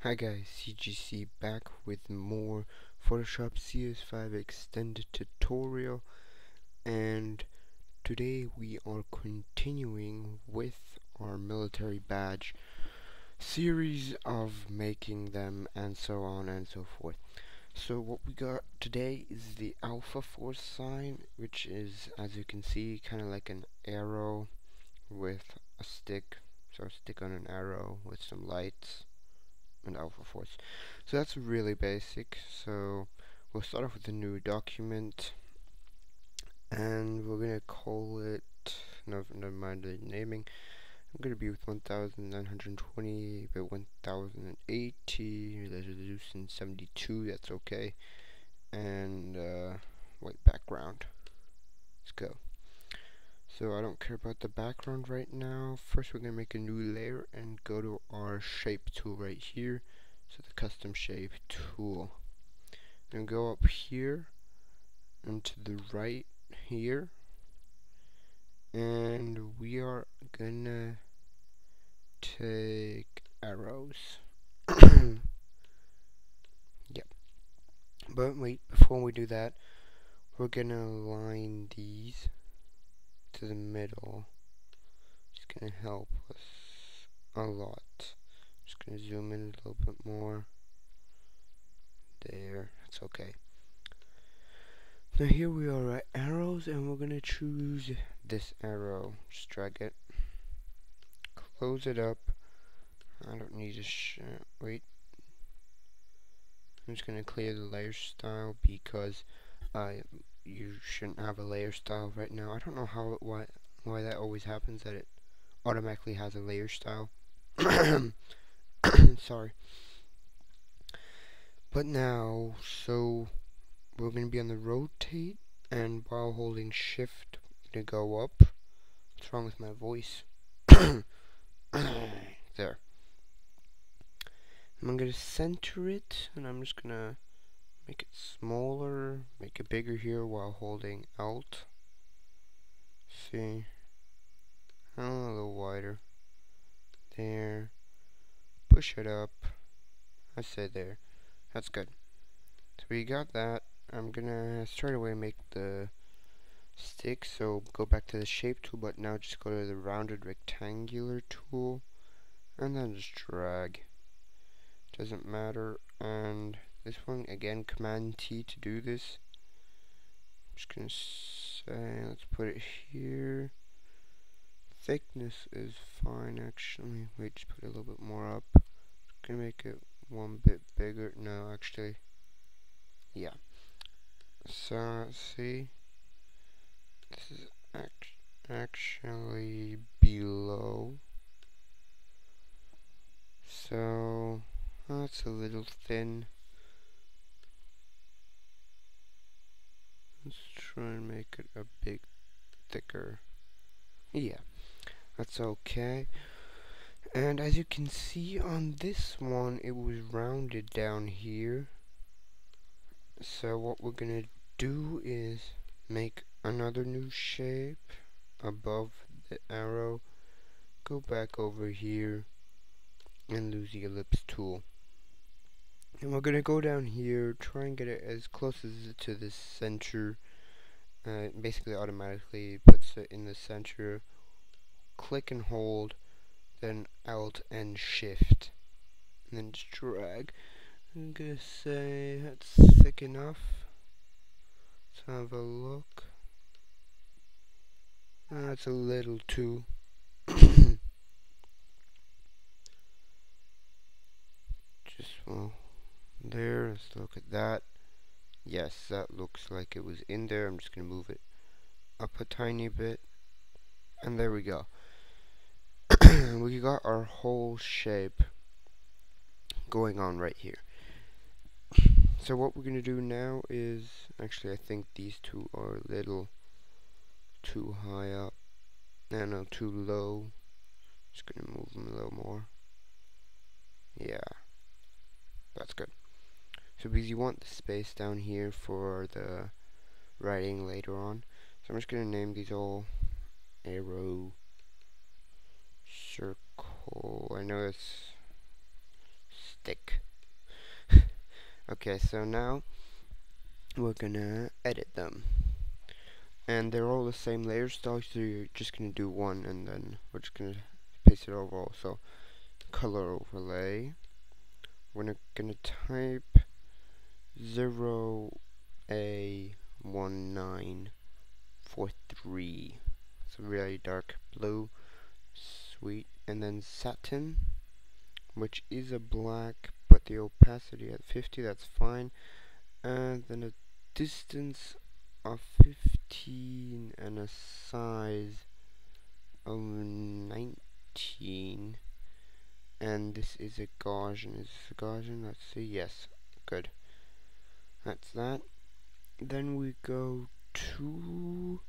Hi guys, CGC back with more Photoshop CS5 extended tutorial, and today we are continuing with our military badge series of making them and so on and so forth. So what we got today is the Alpha Force sign, which is, as you can see, kind of like an arrow with a stick. So a stick on an arrow with some lights and Alpha Force. So that's really basic. So we'll start off with a new document, and we're gonna call it. No, never mind the naming. I'm gonna be with 1920, but 1080 resolution 72. That's okay. And white background. Let's go. So I don't care about the background right now. First, we're gonna make a new layer and go to our shape tool right here. So the custom shape tool. Then go up here and to the right here, and we are gonna take arrows. Yep. But wait, before we do that, we're gonna align these to the middle. It's gonna help us a lot. Just gonna zoom in a little bit more. There, that's okay. Now here we are at arrows, and we're gonna choose this arrow. Just drag it, close it up. I don't need to wait. I'm just gonna clear the layer style because you shouldn't have a layer style right now. I don't know why that always happens, that it automatically has a layer style. Sorry. But now, so we're gonna be on the rotate, and while holding shift, we're gonna go up. What's wrong with my voice? There. I'm gonna center it, and I'm just gonna make it smaller, make it bigger here while holding Alt. See? A little wider. There. Push it up. I said there. That's good. So we got that. I'm gonna straight away make the stick, so go back to the shape tool, but now just go to the rounded rectangular tool, and then just drag. Doesn't matter. And this one, again, Command T to do this. I'm just gonna say, let's put it here. Thickness is fine, actually. Wait, just put it a little bit more up. Just gonna make it one bit bigger. No, actually, yeah. So, see, this is actually below. So, that's a little thin. Let's try and make it a bit thicker. Yeah, that's okay. And as you can see on this one, it was rounded down here. So what we're gonna do is make another new shape above the arrow, go back over here, and lose the ellipse tool. And we're gonna go down here, try and get it as close as to the center. Basically automatically puts it in the center. Click and hold, then Alt and Shift, and then just drag. I'm gonna say that's thick enough. Let's have a look. That's a little too. Just well, there. Let's look at that. Yes, that looks like it was in there. I'm just gonna move it up a tiny bit, and there we go. We got our whole shape going on right here. So what we're gonna do now is, actually I think these two are a little too high up. No, too low. Just gonna move them a little more. Yeah, that's good. So because you want the space down here for the writing later on, so I'm just gonna name these all arrow, circle. I know it's thick. Okay, so now we're gonna edit them. And they're all the same layer style, so you're just gonna do one and then we're just gonna paste it over all. So color overlay. We're gonna type 0A1943. It's a really dark blue. Sweet. And then satin, which is a black, but the opacity at 50, that's fine. And then a distance of 15 and a size of 19. And this is a Gaussian. Is this a Gaussian? Let's see. Yes. Good. That's that. Then we go to,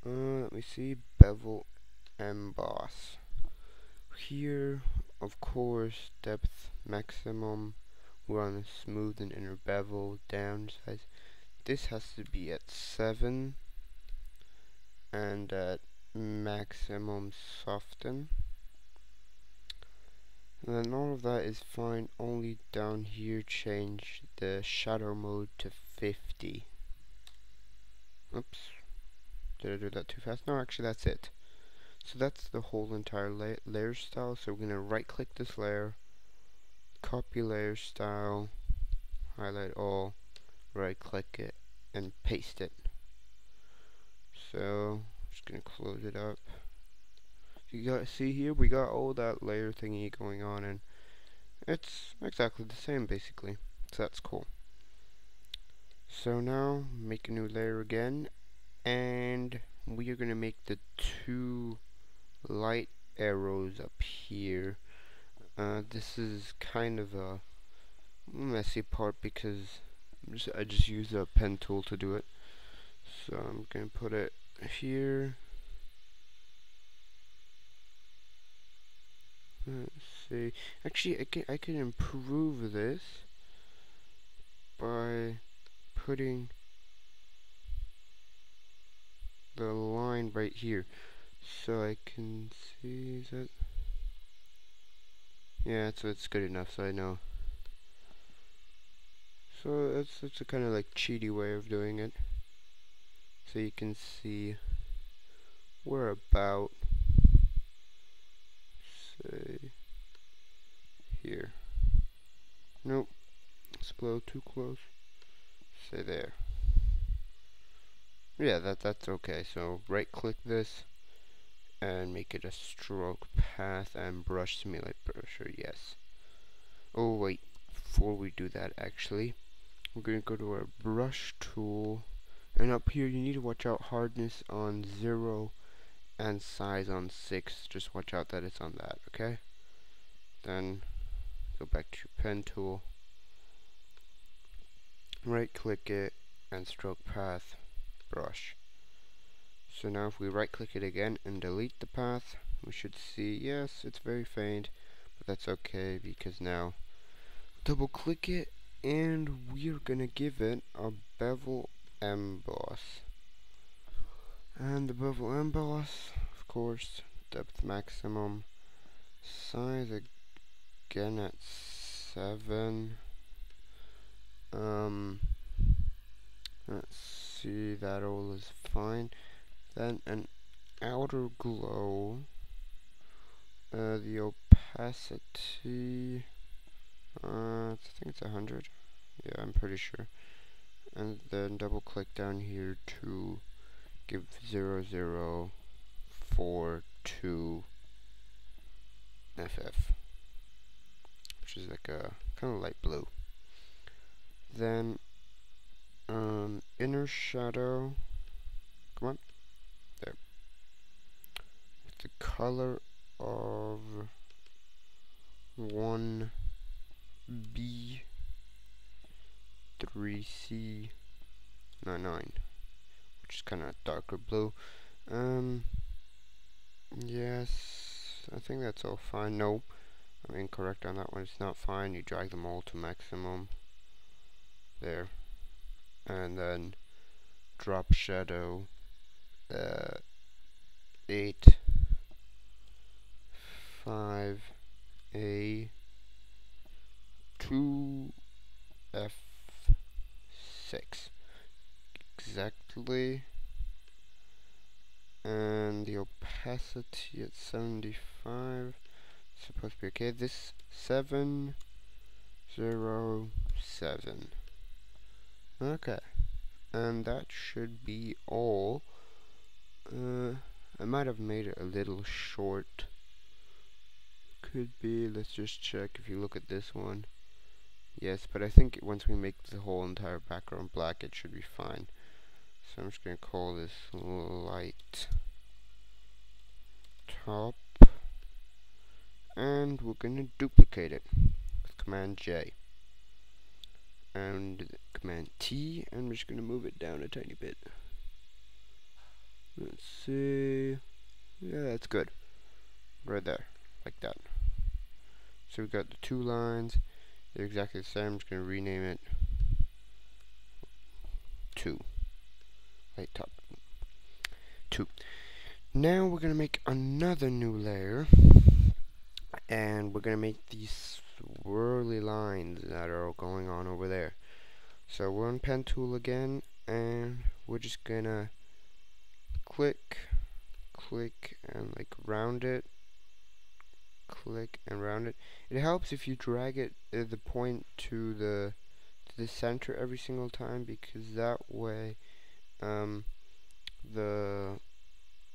let me see, bevel emboss. Here, of course, depth maximum. We're on a smooth and inner bevel. Downsize. This has to be at 7. And at maximum soften. And then all of that is fine. Only down here change the shadow mode to 50. Oops. Did I do that too fast? No, actually that's it. So that's the whole entire layer style. So we're going to right click this layer, copy layer style, highlight all, right click it, and paste it. So just going to close it up. You got see here we got all that layer thingy going on, and it's exactly the same basically. So that's cool. So now make a new layer again, and we are going to make the 2 light arrows up here. This is kind of a messy part because I just use a pen tool to do it. So I'm going to put it here. Let's see. Actually, I can improve this by putting the line right here, so I can see that. Yeah, so it's good enough. So I know. So it's a kind of like cheaty way of doing it. So you can see we're about, say, here. Nope, it's a little too close. Say there. Yeah, that's okay. So right click this and make it a stroke path and brush simulate pressure. Yes. Oh wait, before we do that, actually, we're going to go to our brush tool, and up here you need to watch out hardness on 0 and size on 6. Just watch out that it's on that, okay? Then go back to your pen tool, right click it, and stroke path, brush. So now if we right click it again and delete the path, we should see, yes, it's very faint, but that's okay because now double click it and we're gonna give it a bevel emboss. And the bevel emboss, of course, depth maximum, size again at 7. Let's see, that all is fine. Then an outer glow, the opacity, I think it's 100. Yeah, I'm pretty sure. And then double click down here to give 0042 FF, which is like a kind of light blue. Then inner shadow, come on, there, with the color of 1B 3C99, which is kind of darker blue. Yes, I think that's all fine. No, I'm incorrect on that one. It's not fine. You drag them all to maximum. There. And then drop shadow 8 5 A 2F6 exactly, and the opacity at 75 supposed to be okay. This 707. Okay, and that should be all. I might have made it a little short. Could be. Let's just check. If you look at this one, yes, but I think once we make the whole entire background black, it should be fine. So I'm just gonna call this light top, and we're gonna duplicate it with Command J and Command T, and we're just gonna move it down a tiny bit. Let's see. Yeah, that's good. Right there, like that. So we got the two lines. They're exactly the same. I'm just gonna rename it 2. Light top 2. Now we're gonna make another new layer, and we're gonna make these swirly lines that are going on over there. So we're on pen tool again, and we're just gonna click, and like round it, click and round it. It helps if you drag it the point to the center every single time, because that way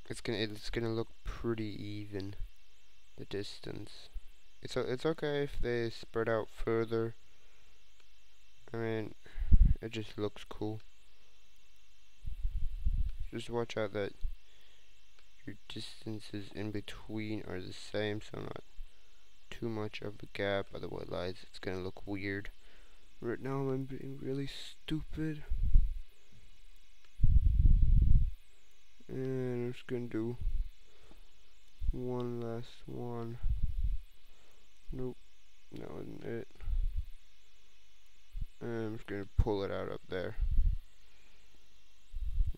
it's gonna look pretty even, the distance. It's okay if they spread out further. I mean, it just looks cool. Just watch out that your distances in between are the same, so not too much of a gap, otherwise it's gonna look weird. Right now I'm being really stupid, and I'm just gonna do one last one. Nope, that wasn't it. And I'm just gonna pull it out up there.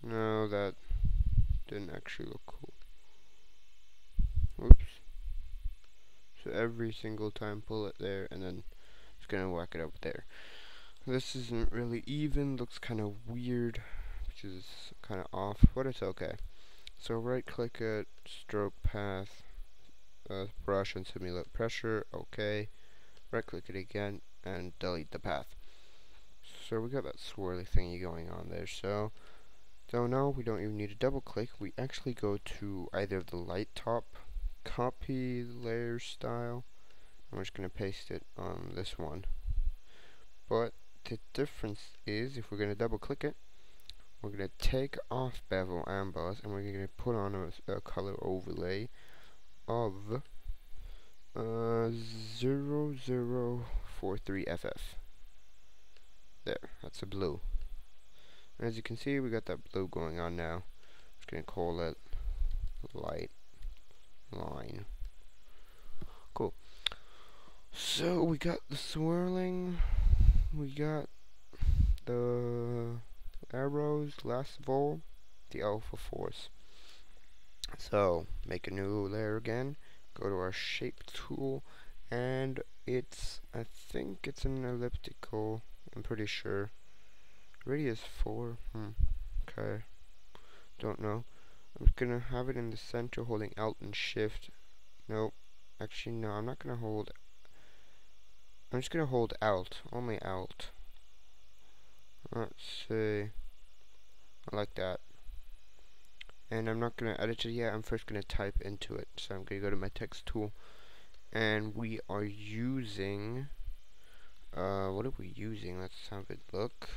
No, that didn't actually look cool. Oops. So every single time pull it there, and then just gonna whack it up there. This isn't really even, looks kind of weird, which is kind of off, but it's okay. So right click it, stroke path, brush and simulate pressure, okay. Right click it again and delete the path. So we got that swirly thingy going on there. So now we don't even need to double click. We actually go to either the light top, copy layer style, and we're just going to paste it on this one. But the difference is, if we're going to double click it, we're going to take off bevel and emboss, and we're going to put on a color overlay of 0043FF. There, that's a blue. And as you can see, we got that blue going on now. Just gonna call it light line. Cool. So we got the swirling, we got the arrows, last of all, the alpha force. So make a new layer again, go to our shape tool, and I think it's an elliptical, I'm pretty sure. Radius 4, okay, don't know. I'm gonna have it in the center holding Alt and Shift. Nope, actually no, I'm not gonna hold, I'm just gonna hold Alt, only Alt. Let's see, I like that. And I'm not gonna edit it yet, I'm first gonna type into it. So I'm gonna go to my text tool, and we are using, what are we using? Let's have it look.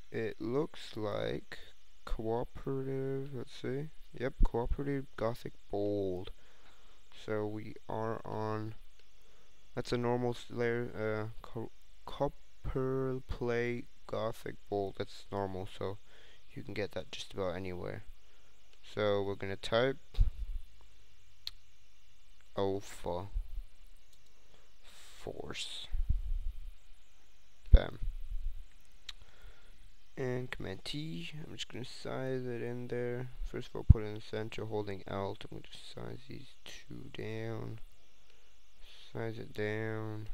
It looks like cooperative, let's see. Yep, cooperative Gothic bold. So we are on, that's a normal layer, copper plate Gothic bold. That's normal, so you can get that just about anywhere. So we're gonna type alpha force. Bam. And Command T, I'm just going to size it in there. First of all, put it in the center, holding Alt. I'm going to size these two down. Size it down.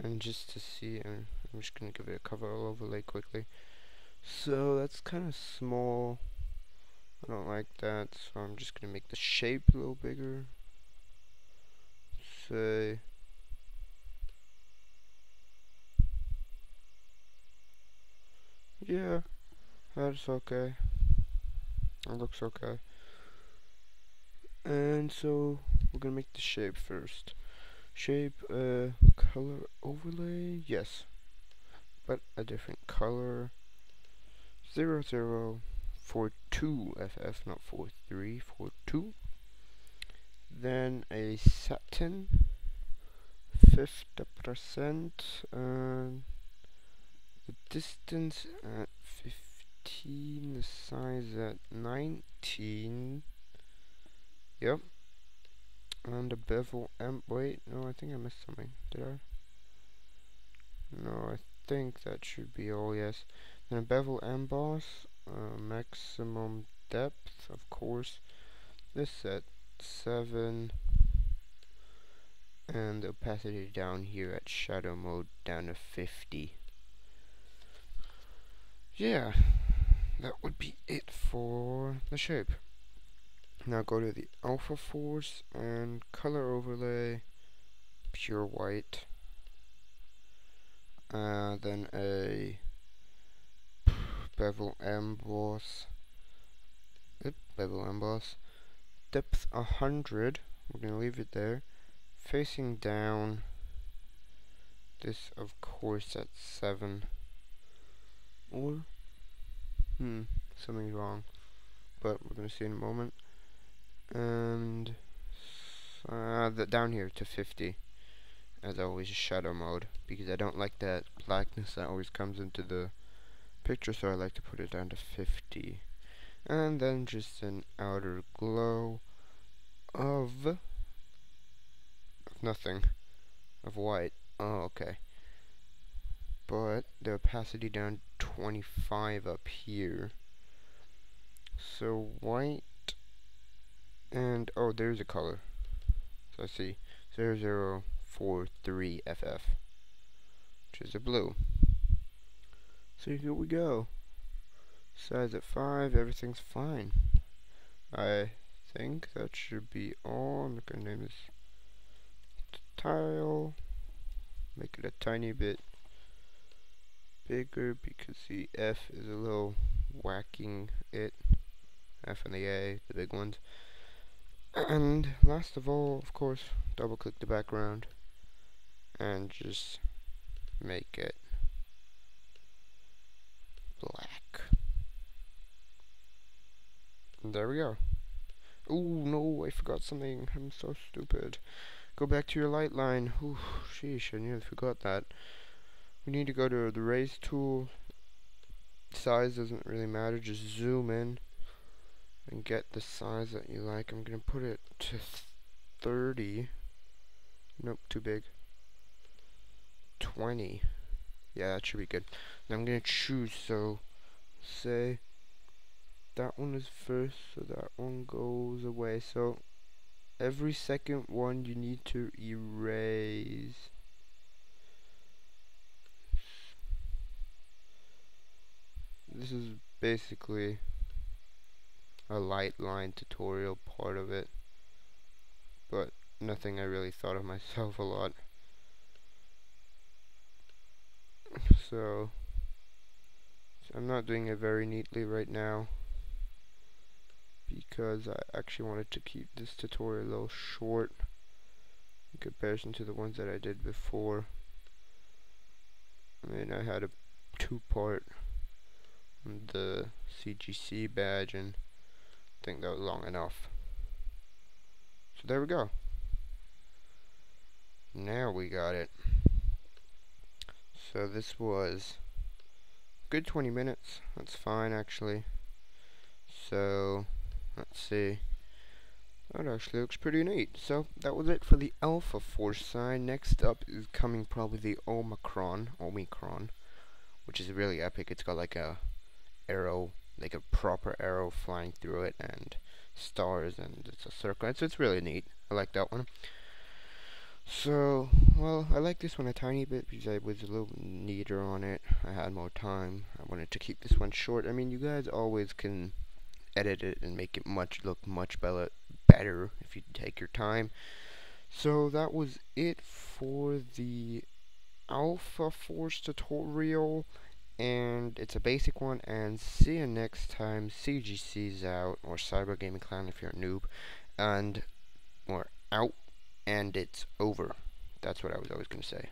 And just to see, I'm just gonna give it a cover overlay quickly. So that's kind of small. I don't like that, so I'm just gonna make the shape a little bigger. Say, yeah, that's okay. It looks okay. And so we're gonna make the shape first. Shape, color overlay, yes, but a different color. 0042 FF, not 43, 42. Then a satin, 50%, and the distance at 15, the size at 19. Yep. And the bevel wait, no, I think I missed something. Did I? No, I think that should be all, yes. Then a bevel emboss, maximum depth, of course. This at 7. And the opacity down here at shadow mode down to 50. Yeah, that would be it for the shape. Now go to the alpha force and color overlay, pure white. Then a bevel emboss. Bevel emboss. Depth 100. We're gonna leave it there. Facing down. This, of course, at 7. Or something's wrong, but we're gonna see in a moment. And down here to 50, as always, shadow mode, because I don't like that blackness that always comes into the picture, so I like to put it down to 50. And then just an outer glow of nothing, of white. Oh, okay. But the opacity down 25 up here. So white, and oh, there's a color. So I see 0043 FF, which is a blue. So here we go. Size at 5, everything's fine. I think that should be all. I'm gonna name this tile. Make it a tiny bit bigger because the F is a little whacking it. F and the A, the big ones. And last of all, of course, double click the background and just make it black. And there we go. Ooh, no, I forgot something. I'm so stupid. Go back to your light line. Ooh, sheesh, I nearly forgot that. We need to go to the raise tool. Size doesn't really matter, just zoom in and get the size that you like. I'm gonna put it to 30. Nope, too big. 20. Yeah, that should be good. Now I'm gonna choose, so say that one is first, so that one goes away. So every second one you need to erase. This is basically a light line tutorial part of it, but nothing I really thought of myself a lot. So I'm not doing it very neatly right now because I actually wanted to keep this tutorial a little short in comparison to the ones that I did before. I mean, I had a 2-part on the CGC badge, and I think that was long enough. So there we go. Now we got it. So this was a good 20 minutes. That's fine, actually. So let's see. That actually looks pretty neat. So that was it for the Alpha Force sign. Next up is coming probably the Omicron, which is really epic. It's got like a arrow, like a proper arrow flying through it, and stars, and it's a circle. It's really neat. I like that one. So, well, I like this one a tiny bit because I was a little neater on it. I had more time. I wanted to keep this one short. I mean, you guys always can edit it and make it look much better if you take your time. So that was it for the Alpha Force tutorial, and it's a basic one, and see you next time. CGC's out, or CyberGamingClan if you're a noob, and we're out, and it's over. That's what I was always going to say.